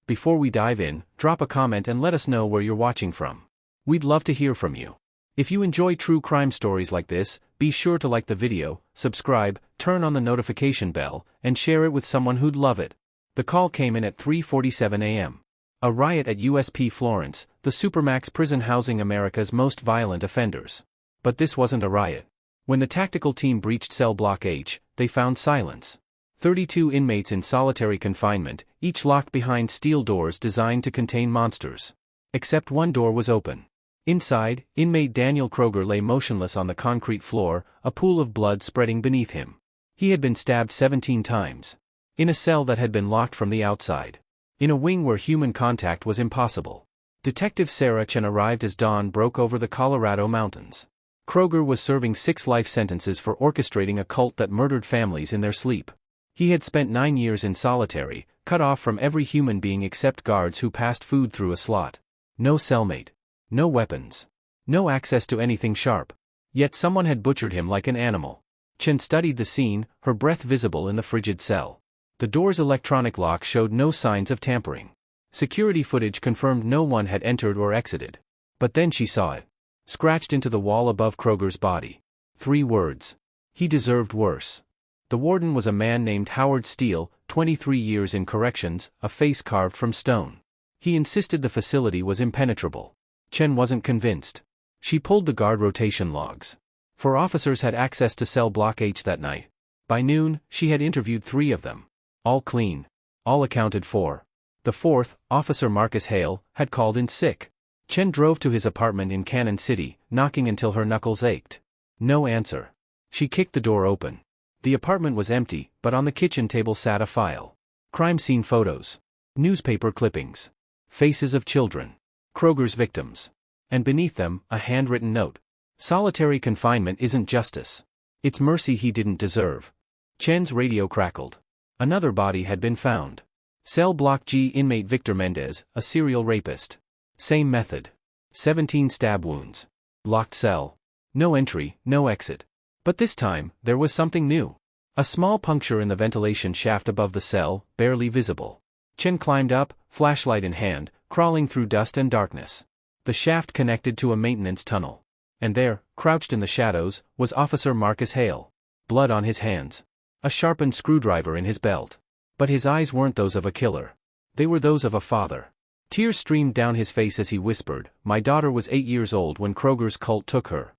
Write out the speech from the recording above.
Before we dive in, drop a comment and let us know where you're watching from. We'd love to hear from you. If you enjoy true crime stories like this, be sure to like the video, subscribe, turn on the notification bell, and share it with someone who'd love it. The call came in at 3:47 a.m. A riot at USP Florence, the Supermax prison housing America's most violent offenders. But this wasn't a riot. When the tactical team breached cell block H, they found silence. 32 inmates in solitary confinement, each locked behind steel doors designed to contain monsters. Except one door was open. Inside, inmate Daniel Kroger lay motionless on the concrete floor, a pool of blood spreading beneath him. He had been stabbed 17 times. In a cell that had been locked from the outside. In a wing where human contact was impossible. Detective Sarah Chen arrived as dawn broke over the Colorado mountains. Kroger was serving 6 life sentences for orchestrating a cult that murdered families in their sleep. He had spent 9 years in solitary, cut off from every human being except guards who passed food through a slot. No cellmate. No weapons. No access to anything sharp. Yet someone had butchered him like an animal. Chen studied the scene, her breath visible in the frigid cell. The door's electronic lock showed no signs of tampering. Security footage confirmed no one had entered or exited. But then she saw it. Scratched into the wall above Kroger's body. 3 words. He deserved worse. The warden was a man named Howard Steele, 23 years in corrections, a face carved from stone. He insisted the facility was impenetrable. Chen wasn't convinced. She pulled the guard rotation logs. 4 officers had access to cell block H that night. By noon, she had interviewed 3 of them. All clean. All accounted for. The 4th, Officer Marcus Hale, had called in sick. Chen drove to his apartment in Cannon City, knocking until her knuckles ached. No answer. She kicked the door open. The apartment was empty, but on the kitchen table sat a file. Crime scene photos. Newspaper clippings. Faces of children. Kroger's victims. And beneath them, a handwritten note. Solitary confinement isn't justice. It's mercy he didn't deserve. Chen's radio crackled. Another body had been found. Cell block G inmate Victor Mendez, a serial rapist. Same method. 17 stab wounds. Locked cell. No entry, no exit. But this time, there was something new. A small puncture in the ventilation shaft above the cell, barely visible. Chen climbed up, flashlight in hand, crawling through dust and darkness. The shaft connected to a maintenance tunnel. And there, crouched in the shadows, was Officer Marcus Hale. Blood on his hands. A sharpened screwdriver in his belt. But his eyes weren't those of a killer. They were those of a father. Tears streamed down his face as he whispered, "My daughter was 8 years old when Kroger's cult took her.